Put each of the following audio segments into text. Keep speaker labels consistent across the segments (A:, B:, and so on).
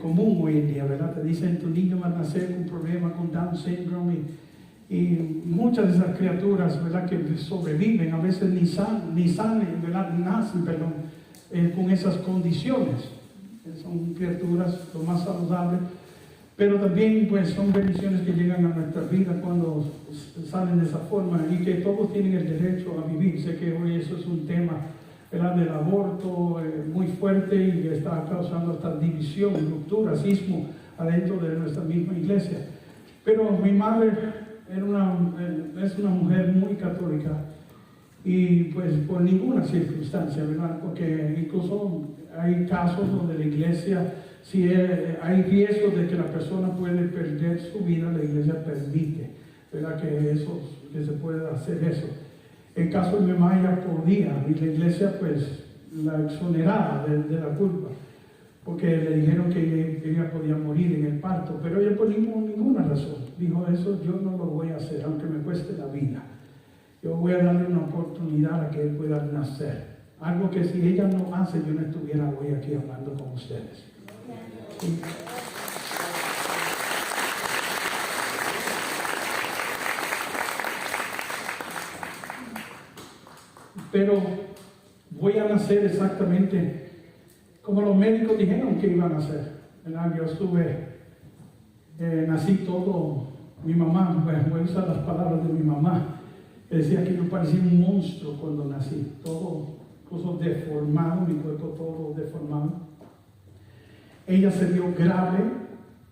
A: común hoy en día, ¿verdad? Te dicen tu niño va a nacer con problemas, con Down syndrome, y muchas de esas criaturas, ¿verdad?, que sobreviven, a veces ni salen, ¿verdad?, nacen, perdón, con esas condiciones. Son criaturas lo más saludables, pero también pues son bendiciones que llegan a nuestra vida cuando salen de esa forma, y que todos tienen el derecho a vivir. Sé que hoy eso es un tema, ¿verdad?, del aborto muy fuerte, y que está causando esta división, ruptura, racismo adentro de nuestra misma iglesia. Pero mi madre es una mujer muy católica, y pues por ninguna circunstancia, ¿verdad?, porque incluso hay casos donde la iglesia, si hay riesgo de que la persona puede perder su vida, la iglesia permite, ¿verdad?, que se pueda hacer eso. En caso de mi mamá, ella podía, y la iglesia pues la exoneraba de la culpa, porque le dijeron que ella podía morir en el parto, pero ella por ninguna razón dijo: eso yo no lo voy a hacer, aunque me cueste la vida. Yo voy a darle una oportunidad a que él pueda nacer. Algo que si ella no hace, yo no estuviera hoy aquí hablando con ustedes. ¿Sí? Pero voy a nacer exactamente como los médicos dijeron que iban a nacer. Yo nací todo, mi mamá, voy a usar las palabras de mi mamá, que decía que yo parecía un monstruo cuando nací, todo incluso deformado, mi cuerpo todo deformado. Ella se vio grave,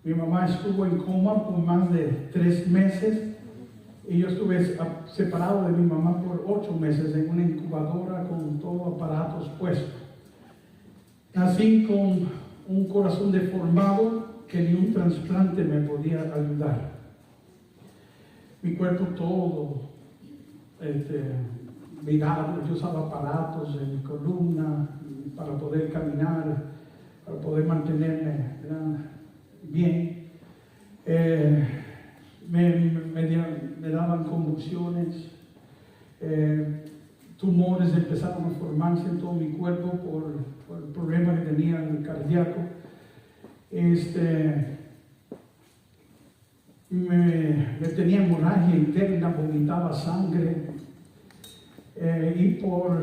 A: mi mamá estuvo en coma por más de 3 meses, y yo estuve separado de mi mamá por 8 meses en una incubadora con todos aparatos puestos. Nací con un corazón deformado que ni un trasplante me podía ayudar. Mi cuerpo todo virado, yo usaba aparatos en mi columna para poder caminar, para poder mantenerme, ¿verdad?, bien. Me daban convulsiones, tumores empezaron a formarse en todo mi cuerpo por el problema que tenía en el cardíaco. Me tenía hemorragia interna, vomitaba sangre, y por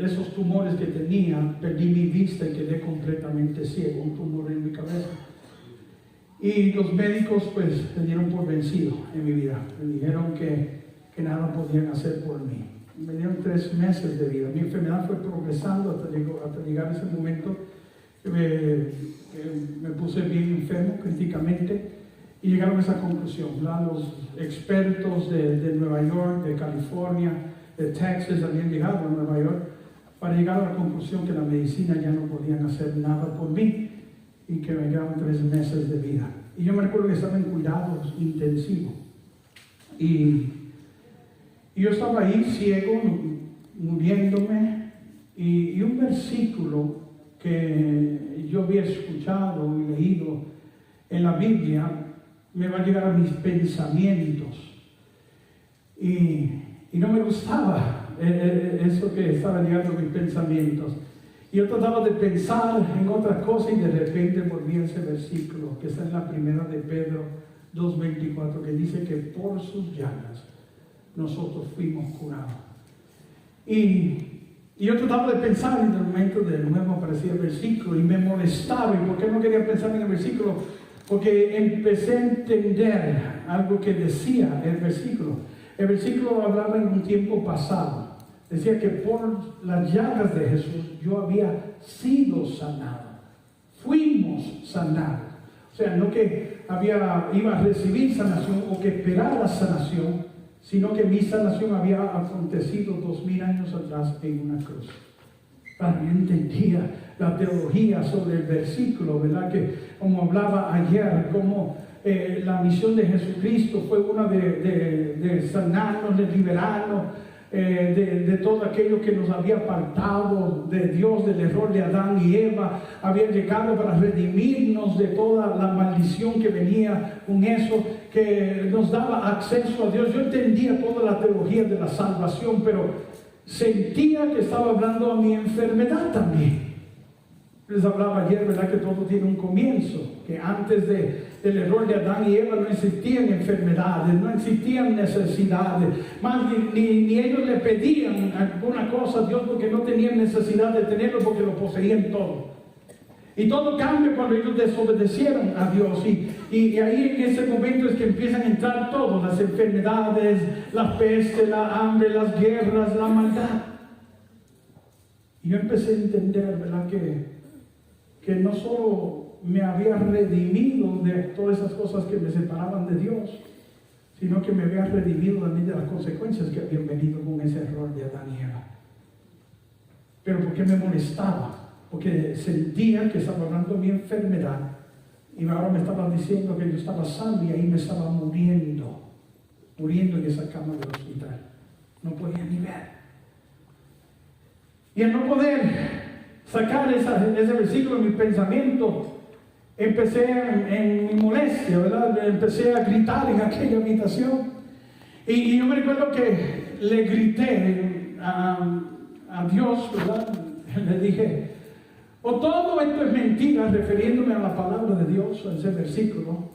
A: esos tumores que tenía, perdí mi vista y quedé completamente ciego, un tumor en mi cabeza. Y los médicos pues me dieron por vencido en mi vida, me dijeron que nada podían hacer por mí. Me dieron 3 meses de vida. Mi enfermedad fue progresando hasta llegar a ese momento que me puse bien enfermo críticamente, y llegaron a esa conclusión, ¿verdad? Los expertos de Nueva York, de California, de Texas habían llegado a Nueva York para llegar a la conclusión que la medicina ya no podían hacer nada por mí, y que me quedaban 3 meses de vida. Y yo me recuerdo que estaba en cuidados intensivos, y yo estaba ahí ciego, muriéndome, y un versículo que yo había escuchado y leído en la Biblia me va a llegar a mis pensamientos, y no me gustaba eso que estaba llegando a mis pensamientos. Y yo trataba de pensar en otras cosas, y de repente volví a ese versículo que está en la primera de Pedro 2:24, que dice que por sus llagas nosotros fuimos curados. Y yo trataba de pensar, y en el momento de nuevo aparecía el versículo y me molestaba. ¿Y por qué no quería pensar en el versículo? Porque empecé a entender algo que decía el versículo. El versículo hablaba en un tiempo pasado. Decía que por las llagas de Jesús yo había sido sanado. Fuimos sanados. O sea, no que iba a recibir sanación o que esperaba sanación, sino que mi sanación había acontecido 2000 años atrás en una cruz. Yo entendía la teología sobre el versículo, ¿verdad? Que como hablaba ayer, como la misión de Jesucristo fue una de sanarnos, de liberarnos, de todo aquello que nos había apartado de Dios, del error de Adán y Eva. Había llegado para redimirnos de toda la maldición que venía con eso, que nos daba acceso a Dios. Yo entendía toda la teología de la salvación, pero sentía que estaba hablando a mi enfermedad también. Les hablaba ayer, ¿verdad? Que todo tiene un comienzo, que antes del error de Adán y Eva no existían enfermedades, no existían necesidades, más ni ellos le pedían alguna cosa a Dios porque no tenían necesidad de tenerlo porque lo poseían todo. Y todo cambia cuando ellos desobedecieron a Dios. Y ahí en ese momento es que empiezan a entrar todas las enfermedades, la peste, la hambre, las guerras, la maldad. Y yo empecé a entender, ¿verdad? Que no solo me había redimido de todas esas cosas que me separaban de Dios, sino que me había redimido también de las consecuencias que habían venido con ese error de Adán y Eva. Pero ¿por qué me molestaba? Porque sentía que estaba hablando de mi enfermedad y ahora me estaba diciendo que yo estaba sano y ahí me estaba muriendo en esa cama del hospital. No podía ni ver. Y al no poder sacar ese versículo de mi pensamiento, empecé en mi molestia, ¿verdad? Empecé a gritar en aquella habitación. Y yo me recuerdo que le grité a Dios, ¿verdad? Le dije, o todo esto es mentira, refiriéndome a la palabra de Dios, a ese versículo,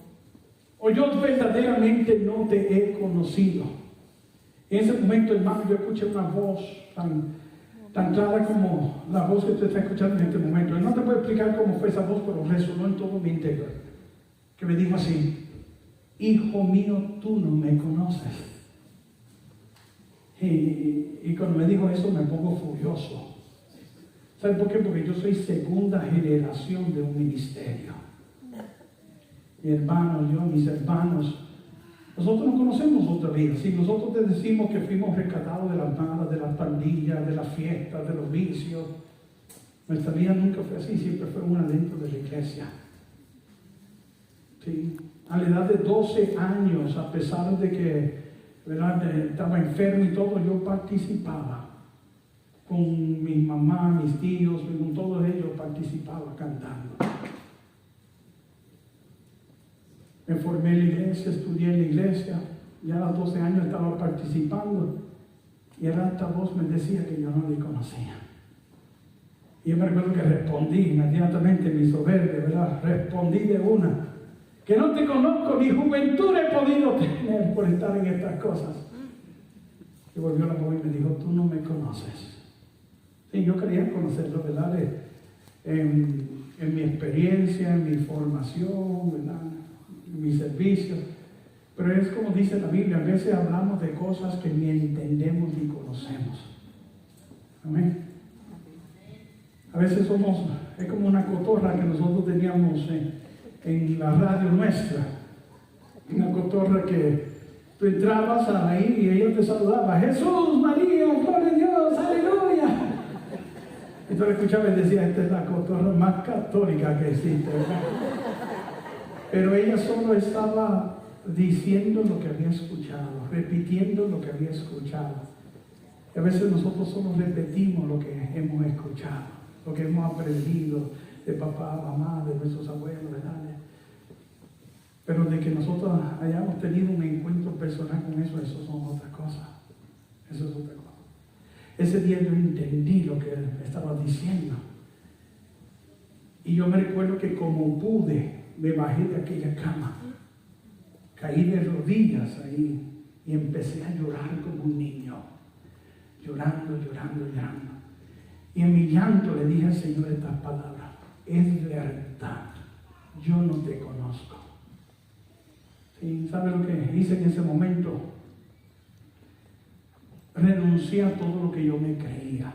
A: o yo verdaderamente no te he conocido. En ese momento, hermano, yo escuché una voz tan clara como la voz que usted está escuchando en este momento. Y no te puedo explicar cómo fue esa voz, pero resonó en todo mi interior. Que me dijo así: hijo mío, tú no me conoces. Y cuando me dijo eso me pongo furioso. ¿Sabe por qué? Porque yo soy segunda generación de un ministerio. Mi hermano, mis hermanos, nosotros no conocemos otra vida. Si nosotros te decimos que fuimos rescatados de las malas, de las pandillas, de las fiestas, de los vicios, nuestra vida nunca fue así, siempre fue una dentro de la iglesia. ¿Sí? A la edad de 12 años, a pesar de que, ¿verdad?, estaba enfermo y todo, yo participaba. Con mi mamá, mis tíos, con todos ellos participaba cantando. Me formé en la iglesia, estudié en la iglesia, ya a los 12 años estaba participando y el altavoz me decía que yo no le conocía. Y yo me recuerdo que respondí inmediatamente, mi soberbia, ¿verdad? Respondí de una, que no te conozco, ni juventud he podido tener por estar en estas cosas. Y volvió la voz y me dijo, tú no me conoces. Sí, yo quería conocerlo, ¿verdad? En mi experiencia, en mi formación, ¿verdad?, en mi servicio. Pero es como dice la Biblia, a veces hablamos de cosas que ni entendemos ni conocemos. Amén. A veces es como una cotorra que nosotros teníamos en la radio nuestra. Una cotorra que tú entrabas ahí y ella te saludaba. Jesús, María, gloria a Dios, aleluya. Y tú le escuchabas y decías, esta es la cotorra más católica que existe, ¿verdad? Pero ella solo estaba diciendo lo que había escuchado, repitiendo lo que había escuchado. Y a veces nosotros solo repetimos lo que hemos escuchado, lo que hemos aprendido de papá, mamá, de nuestros abuelos, ¿verdad? Pero de que nosotros hayamos tenido un encuentro personal con eso, eso son otras cosas. Eso es otra cosa. Ese día yo entendí lo que él estaba diciendo. Y yo me recuerdo que como pude, me bajé de aquella cama, caí de rodillas ahí y empecé a llorar como un niño, llorando. Y en mi llanto le dije al Señor estas palabras: es verdad, yo no te conozco. ¿Sí? ¿Sabe lo que hice en ese momento? Renuncié a todo lo que yo me creía.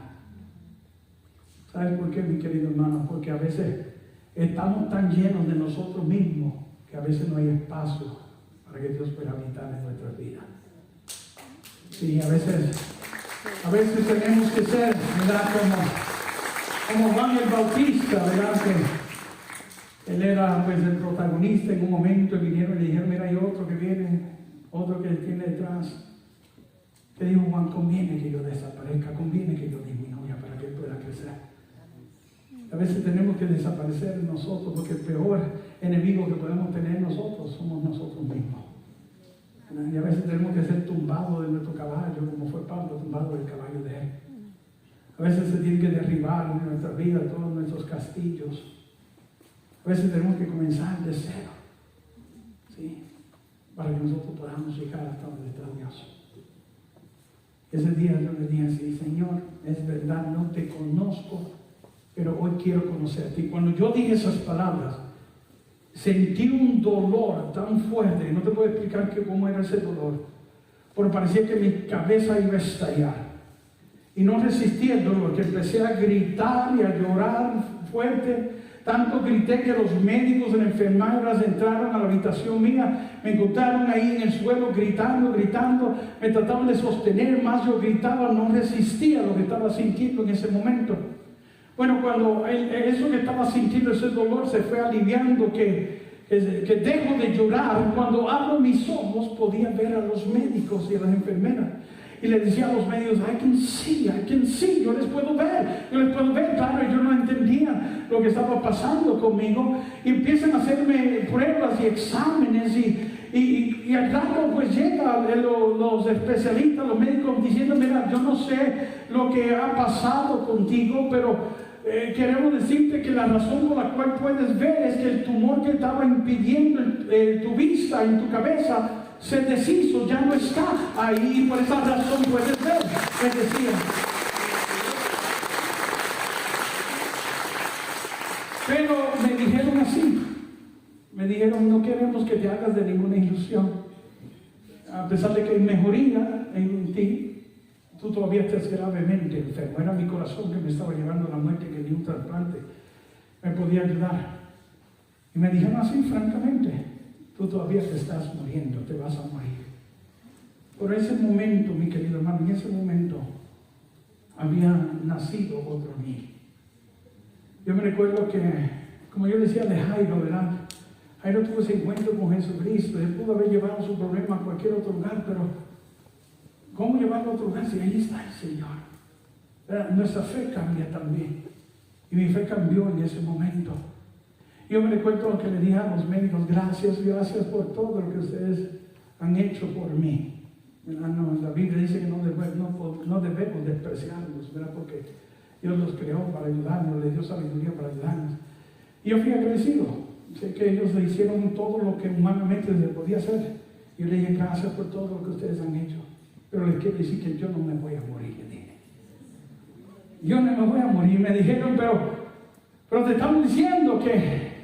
A: ¿Sabes por qué, mi querido hermano? Porque a veces estamos tan llenos de nosotros mismos que a veces no hay espacio para que Dios pueda habitar en nuestras vidas. Sí, a veces tenemos que ser, ¿verdad?, como Juan el Bautista, ¿verdad?, que él era pues el protagonista en un momento y vinieron y le dijeron, mira, hay otro que viene, otro que tiene detrás. Que dijo Juan, conviene que yo desaparezca, conviene que yo disminuya para que él pueda crecer. A veces tenemos que desaparecer nosotros porque el peor enemigo que podemos tener nosotros somos nosotros mismos. Y a veces tenemos que ser tumbados de nuestro caballo, como fue Pablo tumbado del caballo de él. A veces se tiene que derribar en nuestra vida todos nuestros castillos. A veces tenemos que comenzar de cero, ¿sí? Para que nosotros podamos llegar hasta donde está Dios. Ese día yo le dije así: Señor, es verdad, no te conozco, pero hoy quiero conocerte. Y cuando yo dije esas palabras, sentí un dolor tan fuerte, no te puedo explicar cómo era ese dolor, porque parecía que mi cabeza iba a estallar. Y no resistí el dolor, que empecé a gritar y a llorar fuerte. Tanto grité que los médicos y las enfermeras entraron a la habitación mía, me encontraron ahí en el suelo gritando, me trataban de sostener, más yo gritaba, no resistía lo que estaba sintiendo en ese momento. Bueno, cuando eso que estaba sintiendo, ese dolor se fue aliviando, que dejo de llorar, cuando abro mis ojos podía ver a los médicos y a las enfermeras. Y le decía a los médicos: I can see, yo les puedo ver, claro, yo no entendía lo que estaba pasando conmigo, y empiezan a hacerme pruebas y exámenes, y al rato pues llegan los especialistas, los médicos, diciendo: mira, yo no sé lo que ha pasado contigo, pero queremos decirte que la razón por la cual puedes ver es que el tumor que estaba impidiendo tu vista en tu cabeza se deshizo, ya no está ahí, y por esa razón puedes ver, me decían. Pero me dijeron así, no queremos que te hagas de ninguna ilusión, a pesar de que hay mejoría en ti, tú todavía estás gravemente enfermo. Era mi corazón que me estaba llevando a la muerte, que ni un trasplante me podía ayudar. Y me dijeron así, francamente: tú todavía te estás muriendo, te vas a morir. Por ese momento, mi querido hermano, en ese momento había nacido otro mí. Yo me recuerdo que, como yo decía de Jairo, ¿verdad? Jairo tuvo ese encuentro con Jesucristo. Él pudo haber llevado su problema a cualquier otro lugar, pero ¿cómo llevarlo a otro lugar si ahí está el Señor? ¿Verdad? Nuestra fe cambia también. Y mi fe cambió en ese momento. Yo me recuerdo que le dije a los médicos: gracias por todo lo que ustedes han hecho por mí. No, la Biblia dice que no debemos despreciarlos, ¿verdad? Porque Dios los creó para ayudarnos, les dio sabiduría para ayudarnos. Y yo fui agradecido. Sé que ellos le hicieron todo lo que humanamente se podía hacer. Yo le dije: gracias por todo lo que ustedes han hecho. Pero les quiero decir que yo no me voy a morir, le dije. Yo no me voy a morir. Me dijeron: pero te estamos diciendo que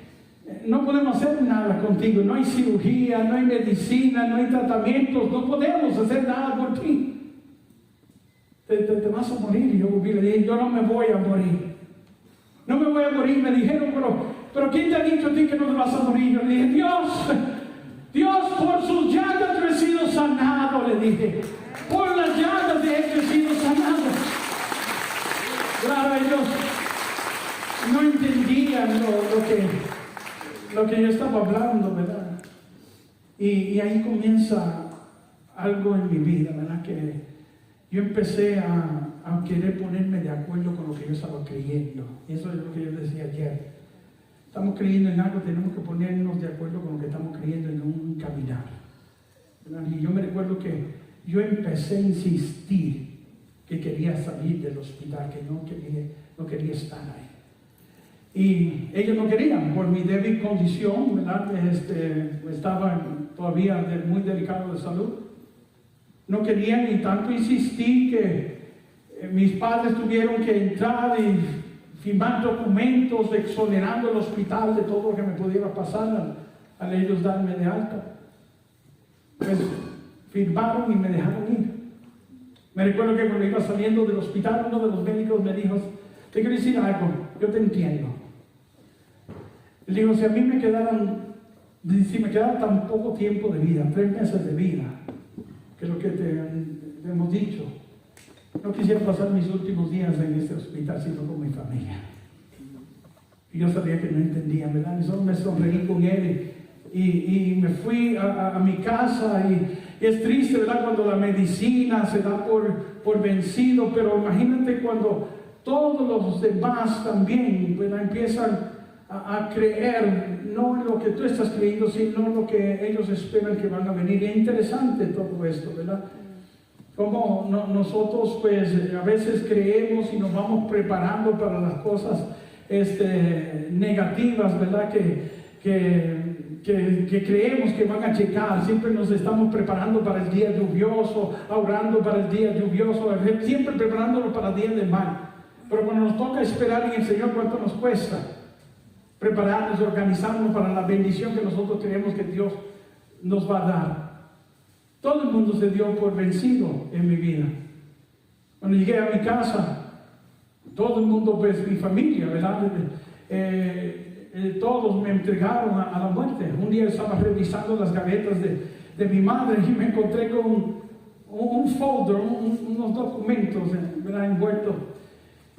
A: no podemos hacer nada contigo, no hay cirugía, no hay medicina, no hay tratamientos, no podemos hacer nada por ti. Te vas a morir. Y yo volví y le dije: yo no me voy a morir. No me voy a morir. Me dijeron: pero ¿quién te ha dicho a ti que no te vas a morir? Yo le dije: Dios, por sus llagas yo he sido sanado, le dije. Por las llagas de Él he sido sanado. Claro, ellos no entendían lo que yo estaba hablando, ¿verdad? Y ahí comienza algo en mi vida, ¿verdad? Que yo empecé a querer ponerme de acuerdo con lo que yo estaba creyendo. Y eso es lo que yo decía ayer. Estamos creyendo en algo, tenemos que ponernos de acuerdo con lo que estamos creyendo en un caminar, ¿verdad? Y yo me recuerdo que yo empecé a insistir que quería salir del hospital, que no quería estar ahí. Y ellos no querían, por mi débil condición, ¿verdad? Estaba todavía muy delicado de salud. No querían, y tanto insistí que mis padres tuvieron que entrar y firmar documentos exonerando el hospital de todo lo que me pudiera pasar al ellos darme de alta. Pues firmaron y me dejaron ir. Me recuerdo que cuando iba saliendo del hospital, uno de los médicos me dijo: te quiero decir algo, yo te entiendo. Le digo: si a mí me quedara tan poco tiempo de vida, 3 meses de vida, que es lo que te hemos dicho, no quisiera pasar mis últimos días en este hospital, sino con mi familia. Y yo sabía que no entendían, ¿verdad? Y solo me sonreí con él y me fui a mi casa. Y es triste, ¿verdad? Cuando la medicina se da por vencido, pero imagínate cuando todos los demás también, ¿verdad?, empiezan a creer, no en lo que tú estás creyendo, sino en lo que ellos esperan que van a venir. Es interesante todo esto, ¿verdad? Como nosotros pues a veces creemos y nos vamos preparando para las cosas negativas, ¿verdad? Que creemos que van a llegar. Siempre nos estamos preparando para el día lluvioso, orando para el día lluvioso, siempre preparándolo para el día de mal. Pero cuando nos toca esperar en el Señor, ¿cuánto nos cuesta prepararnos, organizarnos para la bendición que nosotros creemos que Dios nos va a dar? Todo el mundo se dio por vencido en mi vida. Cuando llegué a mi casa, todo el mundo, pues mi familia, ¿verdad? Todos me entregaron a la muerte. Un día estaba revisando las gavetas de mi madre y me encontré con un folder, unos documentos, ¿verdad? Envueltos.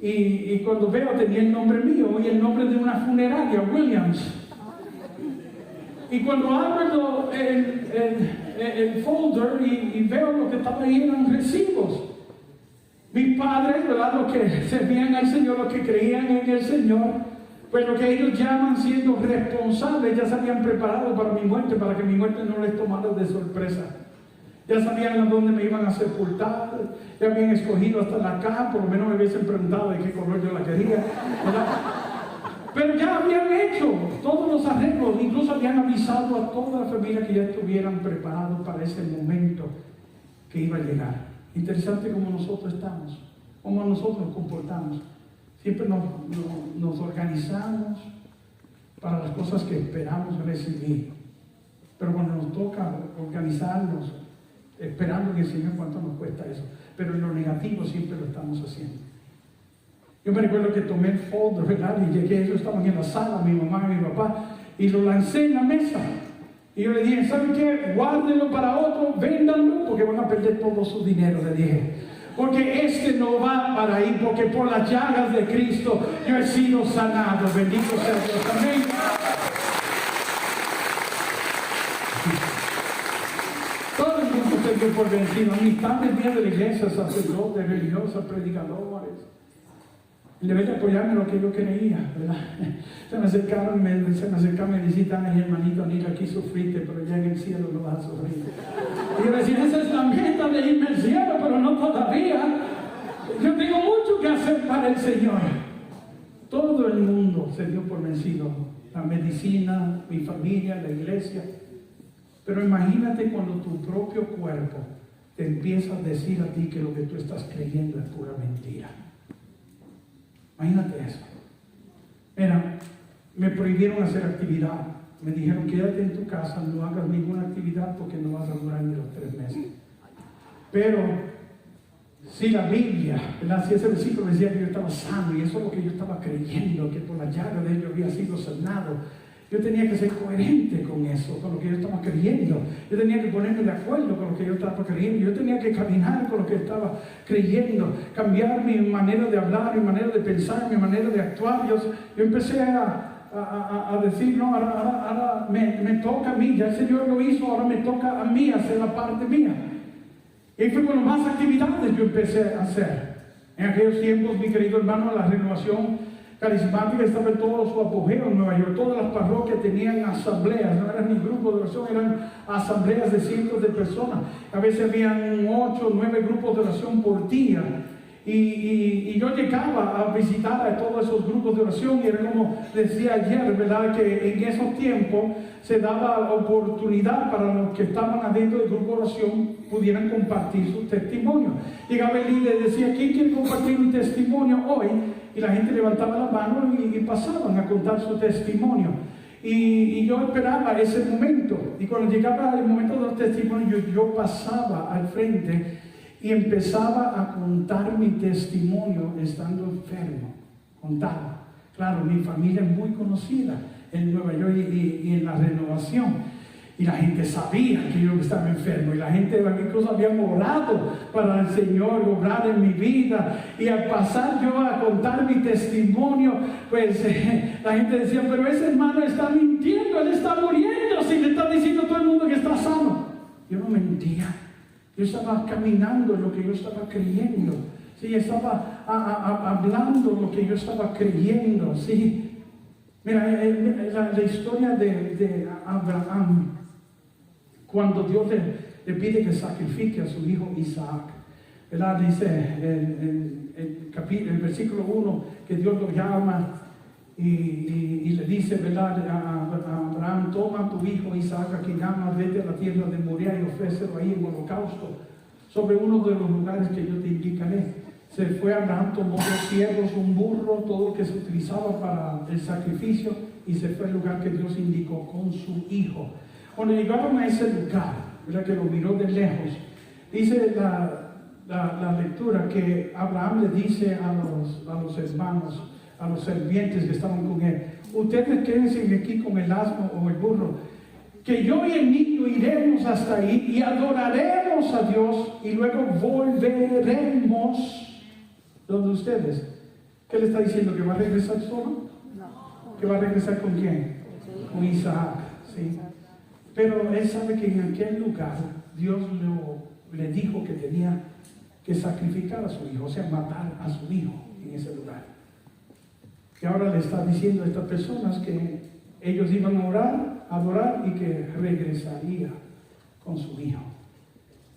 A: Y cuando veo, tenía el nombre mío y el nombre de una funeraria, Williams. Y cuando abro el folder y veo lo que estaba ahí, eran recibos. Mis padres, ¿verdad? Los que servían al Señor, los que creían en el Señor, pues lo que ellos llaman siendo responsables, ya se habían preparado para mi muerte, para que mi muerte no les tomara de sorpresa. Ya sabían a dónde me iban a sepultar, ya habían escogido hasta la cama, por lo menos me hubiesen preguntado de qué color yo la quería, ¿verdad? Pero ya habían hecho todos los arreglos, incluso habían avisado a toda la familia que ya estuvieran preparados para ese momento que iba a llegar. Interesante cómo nosotros estamos, cómo nosotros nos comportamos. Siempre nos organizamos para las cosas que esperamos recibir. Pero cuando nos toca organizarnos, esperando en el Señor, ¿cuánto nos cuesta eso? Pero en lo negativo siempre lo estamos haciendo. Yo me recuerdo que tomé el folder, ¿verdad? Y llegué, ellos estaban en la sala, mi mamá y mi papá, y lo lancé en la mesa. Y yo le dije, ¿saben qué? Guárdenlo para otro, véndanlo, porque van a perder todo su dinero, le dije. Porque no va para ahí, porque por las llagas de Cristo yo he sido sanado. Bendito sea Dios. Amén. Todo el mundo se dio por vencido. Amistades mías de la iglesia, sacerdotes, religiosas, predicadores. En vez de apoyarme en lo que yo creía, ¿verdad? Se me acercaron, me visitan, ay hermanito, ni aquí sufriste, pero ya en el cielo no vas a sufrir. Y yo decía, esa es la meta de irme al cielo, pero no todavía. Yo tengo mucho que hacer para el Señor. Todo el mundo se dio por vencido. La medicina, mi familia, la iglesia. Pero imagínate cuando tu propio cuerpo te empieza a decir a ti que lo que tú estás creyendo es pura mentira. Imagínate eso. Mira, me prohibieron hacer actividad. Me dijeron, quédate en tu casa, no hagas ninguna actividad porque no vas a durar ni los 3 meses. Pero, si la Biblia, ¿verdad? Si ese versículo decía que yo estaba sano y eso es lo que yo estaba creyendo, que por la llaga de ellos había sido sanado, yo tenía que ser coherente con eso, con lo que yo estaba creyendo. Yo tenía que ponerme de acuerdo con lo que yo estaba creyendo. Yo tenía que caminar con lo que estaba creyendo, cambiar mi manera de hablar, mi manera de pensar, mi manera de actuar. Yo empecé a decir, no, ahora me toca a mí, ya el Señor lo hizo, ahora me toca a mí hacer la parte mía. Y fue cuando más actividades yo empecé a hacer. En aquellos tiempos, mi querido hermano, la renovación carismática estaba en todo su apogeo en Nueva York. Todas las parroquias tenían asambleas, no eran ni grupos de oración, eran asambleas de cientos de personas. A veces habían 8 o 9 grupos de oración por día. Y yo llegaba a visitar a todos esos grupos de oración y era como decía ayer, ¿verdad? Que en esos tiempos se daba oportunidad para los que estaban adentro del grupo de oración pudieran compartir su testimonio. Llegaba el líder y decía, ¿quién quiere compartir un testimonio hoy? Y la gente levantaba la mano y pasaban a contar su testimonio. Y yo esperaba ese momento. Y cuando llegaba el momento de los testimonios, yo pasaba al frente y empezaba a contar mi testimonio estando enfermo. Contaba. Claro, mi familia es muy conocida en Nueva York y en la renovación. Y la gente sabía que yo estaba enfermo. Y la gente incluso había orado para el Señor, obrar en mi vida. Y al pasar yo a contar mi testimonio, pues la gente decía, pero ese hermano está mintiendo, él está muriendo. Si le está diciendo a todo el mundo que está sano. Yo no mentía. Yo estaba caminando en lo que yo estaba creyendo. Sí, estaba hablando lo que yo estaba creyendo. Sí. Mira, la historia de Abraham, cuando Dios le pide que sacrifique a su hijo Isaac. ¿verdad? Dice el versículo 1 que Dios lo llama y le dice, ¿verdad? A Abraham: toma a tu hijo Isaac, a quien amas, vete a la tierra de Moriah y ofrécelo ahí en holocausto sobre uno de los lugares que yo te indicaré. Se fue Abraham, tomó 2 siervos, un burro, todo lo que se utilizaba para el sacrificio, y se fue al lugar que Dios indicó con su hijo. Cuando llegaron a ese lugar, ¿verdad? Que lo miró de lejos, dice la lectura que Abraham le dice a los hermanos, a los sirvientes que estaban con él: ustedes quédense aquí con el asno o el burro, que yo y el niño iremos hasta ahí y adoraremos a Dios y luego volveremos donde ustedes. ¿Qué le está diciendo? ¿Que va a regresar solo? No. ¿Que va a regresar con quién? Con Isaac, ¿sí? Pero él sabe que en aquel lugar Dios le dijo que tenía que sacrificar a su hijo, o sea, matar a su hijo en ese lugar. Y ahora le está diciendo a estas personas que ellos iban a orar, a adorar, y que regresaría con su hijo.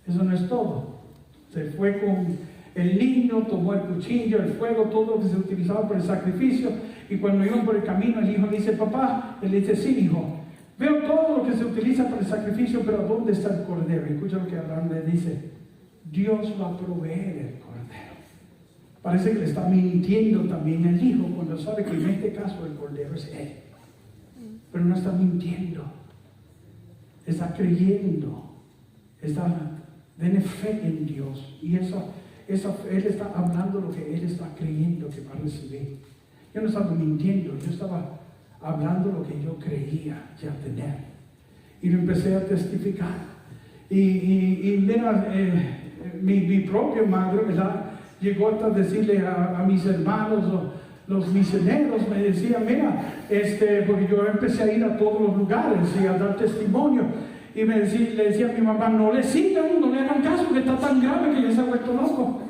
A: Eso no es todo. Se fue con el niño, tomó el cuchillo, el fuego, todo lo que se utilizaba para el sacrificio, y cuando iban por el camino, el hijo le dice: papá, él le dice: sí, hijo, veo todo lo que se utiliza para el sacrificio, pero ¿dónde está el cordero? Y escucha lo que Abraham le dice: Dios va a proveer el cordero. Parece que le está mintiendo también el hijo, cuando sabe que en este caso el cordero es él. Pero no está mintiendo, está creyendo, tiene fe en Dios, y él está hablando lo que él está creyendo que va a recibir. Yo no estaba mintiendo, yo estaba hablando lo que yo creía ya tener, y lo empecé a testificar. Y mira, mi propia madre, ¿verdad?, llegó hasta decirle a mis hermanos, los misioneros, me decían: mira, porque yo empecé a ir a todos los lugares y a dar testimonio, y le decía a mi mamá: no le sigan, no le hagan caso, que está tan grave que ya se ha vuelto loco.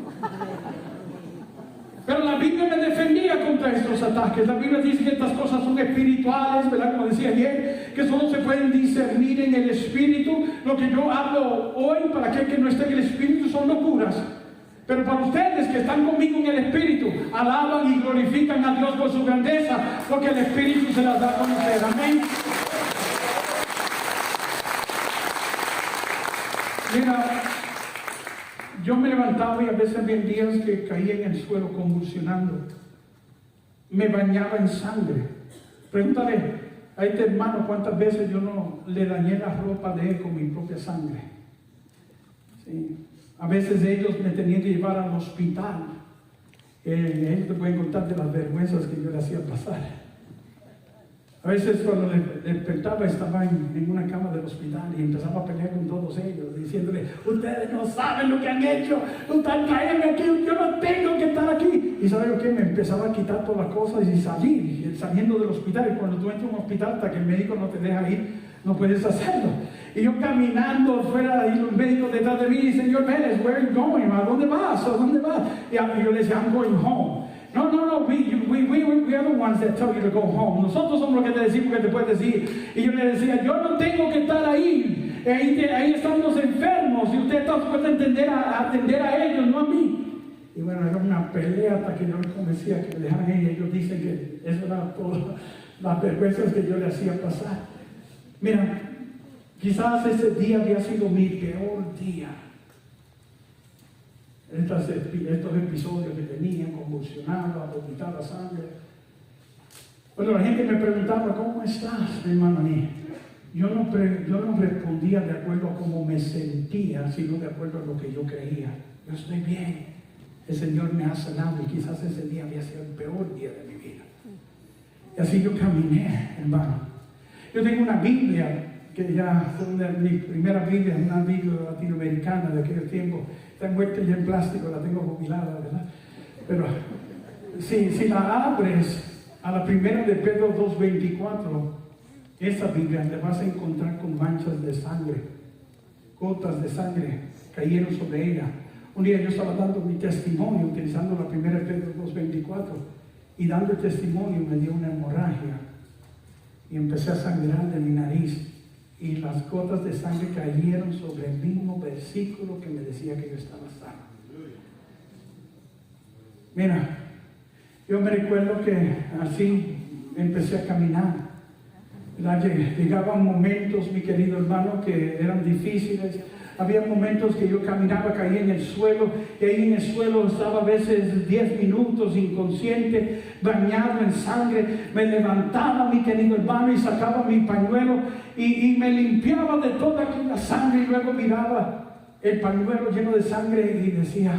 A: Pero la Biblia me defendía contra estos ataques. La Biblia dice que estas cosas son espirituales, ¿verdad? Como decía ayer, que solo se pueden discernir en el Espíritu. Lo que yo hablo hoy para aquel que no esté en el Espíritu son locuras. Pero para ustedes que están conmigo en el Espíritu, alaban y glorifican a Dios por su grandeza, porque el Espíritu se las da a conocer. Amén. Mira, yo me levantaba y a veces había días que caía en el suelo convulsionando. Me bañaba en sangre. Pregúntale a este hermano cuántas veces yo no le dañé la ropa de él con mi propia sangre. Sí. A veces ellos me tenían que llevar al hospital. Ellos te pueden contar de las vergüenzas que yo le hacía pasar. A veces cuando le despertaba estaba en una cama del hospital y empezaba a pelear con todos ellos, diciéndole: ustedes no saben lo que han hecho, ustedes caen aquí, yo no tengo que estar aquí. Y ¿sabe lo que? Me empezaba a quitar todas las cosas y salir, saliendo del hospital. Y cuando tú entras a un hospital, hasta que el médico no te deja ir, no puedes hacerlo. Y yo caminando fuera, y los médicos detrás de mí: Señor Vélez, where are you going? ¿A dónde vas? ¿A dónde vas? Y yo le decía: I'm going home. No, we are the ones that tell you to go home. Nosotros somos los que te decimos que te puedes ir. Y yo le decía: yo no tengo que estar ahí. Ahí están los enfermos, y usted puede atender a ellos, no a mí. Y bueno, era una pelea hasta que yo les convencía que me dejaran ir. Ellos dicen que eso era todas las vergüenzas que yo le hacía pasar. Mira, quizás ese día había sido mi peor día. Estos episodios que tenía, convulsionaba, vomitaba sangre. Cuando la gente me preguntaba: ¿cómo estás, hermano mío? Yo no respondía de acuerdo a cómo me sentía, sino de acuerdo a lo que yo creía. Yo estoy bien, el Señor me ha sanado, y quizás ese día había sido el peor día de mi vida. Y así yo caminé, hermano. Yo tengo una Biblia que ya fue mi primera Biblia, una Biblia latinoamericana de aquel tiempo. Está envuelta ya en plástico, la tengo jubilada, ¿verdad? Pero si la abres a la primera de Pedro 2:24, esa Biblia te vas a encontrar con manchas de sangre, gotas de sangre cayeron sobre ella. Un día yo estaba dando mi testimonio utilizando la primera de Pedro 2:24, y dando el testimonio me dio una hemorragia y empecé a sangrar de mi nariz. Y las gotas de sangre cayeron sobre el mismo versículo que me decía que yo estaba sano. Mira, yo me recuerdo que así empecé a caminar. Llegaban momentos, mi querido hermano, que eran difíciles. Había momentos que yo caminaba, caía en el suelo, y ahí en el suelo estaba a veces 10 minutos inconsciente, bañado en sangre. Me levantaba, mi querido hermano, y sacaba mi pañuelo y me limpiaba de toda aquella sangre, y luego miraba el pañuelo lleno de sangre y decía: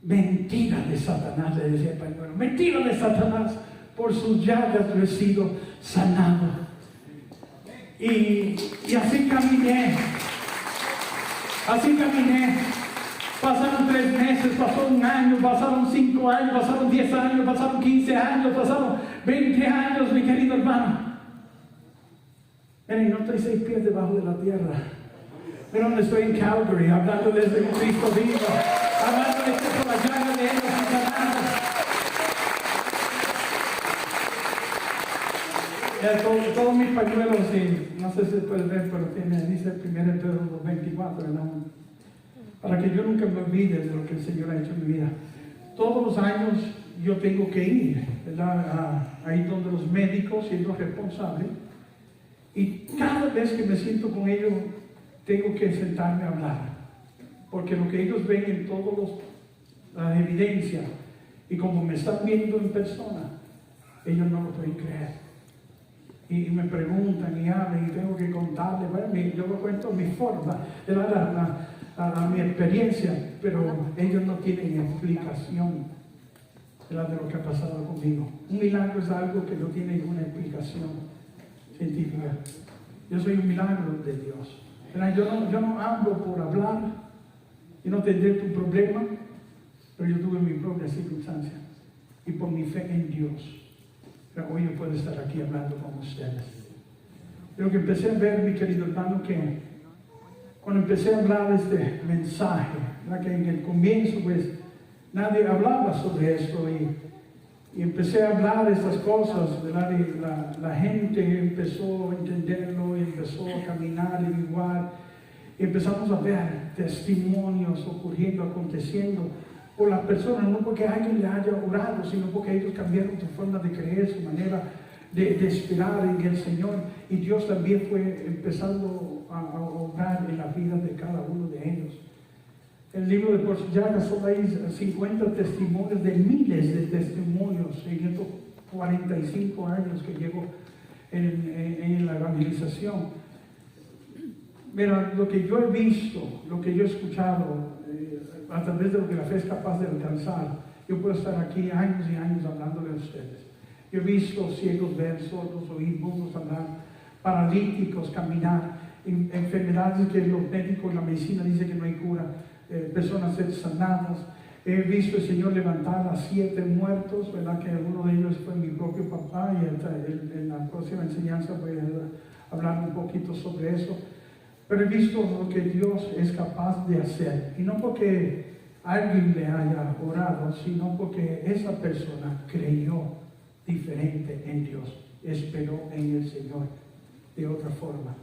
A: mentira de Satanás, le decía el pañuelo, mentira de Satanás, por sus llagas yo he sido sanado. Y así caminé. Así caminé. Pasaron 3 meses, pasó 1 año, pasaron 5 años, pasaron 10 años, pasaron 15 años, pasaron 20 años, mi querido hermano. Miren, no estoy 6 pies debajo de la tierra. Miren donde estoy, en Calgary, hablándoles de un Cristo vivo, hablándoles de por la llaga de Él sanados. Todos mis pañuelos, no sé si se puede ver, pero dice 1 Pedro 24, ¿verdad? Para que yo nunca me olvide de lo que el Señor ha hecho en mi vida. Todos los años yo tengo que ir, ¿verdad? Ahí donde los médicos, siendo responsable, y cada vez que me siento con ellos, tengo que sentarme a hablar, porque lo que ellos ven en todas las evidencias, y como me están viendo en persona, ellos no lo pueden creer. Y me preguntan y hablan, y tengo que contarles. Bueno, yo lo cuento a mi forma, a mi experiencia, pero ellos no tienen explicación de lo que ha pasado conmigo. Un milagro es algo que no tiene ninguna explicación científica. Yo soy un milagro de Dios. Yo no hablo por hablar, y no tendré tu problema, pero yo tuve mi propia circunstancia, y por mi fe en Dios, pero hoy yo puedo estar aquí hablando con ustedes. Lo que empecé a ver, mi querido hermano, que cuando empecé a hablar este mensaje, ¿verdad? Que en el comienzo pues nadie hablaba sobre esto, y empecé a hablar de estas cosas, ¿verdad? Y la gente empezó a entenderlo, y empezó a caminar igual, y empezamos a ver testimonios ocurriendo, aconteciendo por las personas, no porque alguien le haya orado, sino porque ellos cambiaron su forma de creer, su manera de esperar en el Señor, y Dios también fue empezando a obrar en la vida de cada uno de ellos. El libro de Por sus llagas solo hay 50 testimonios de miles de testimonios en estos 45 años que llevo en la evangelización. Mira, lo que yo he visto, lo que yo he escuchado, a través de lo que la fe es capaz de alcanzar, yo puedo estar aquí años y años hablándole a ustedes. Yo he visto ciegos ver, sordos oír, mudos hablar, paralíticos caminar, enfermedades que los médicos, la medicina dice que no hay cura, personas ser sanadas. He visto el Señor levantar a 7 muertos, ¿verdad? Que uno de ellos fue mi propio papá, y en la próxima enseñanza voy a hablar un poquito sobre eso. Pero he visto lo que Dios es capaz de hacer, y no porque alguien le haya orado, sino porque esa persona creyó diferente en Dios, esperó en el Señor de otra forma.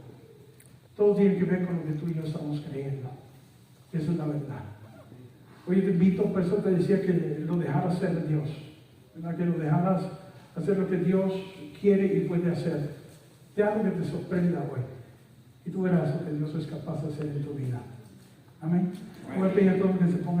A: Todo tiene que ver con lo que tú y yo estamos creyendo. Esa es la verdad. Hoy te invito, por eso te decía que lo dejaras ser Dios, ¿verdad? Que lo dejaras hacer lo que Dios quiere y puede hacer. Te hago que te sorprenda hoy, y tú verás lo que Dios es capaz de hacer en tu vida. Amén. Voy a pedir a todos que se pongan.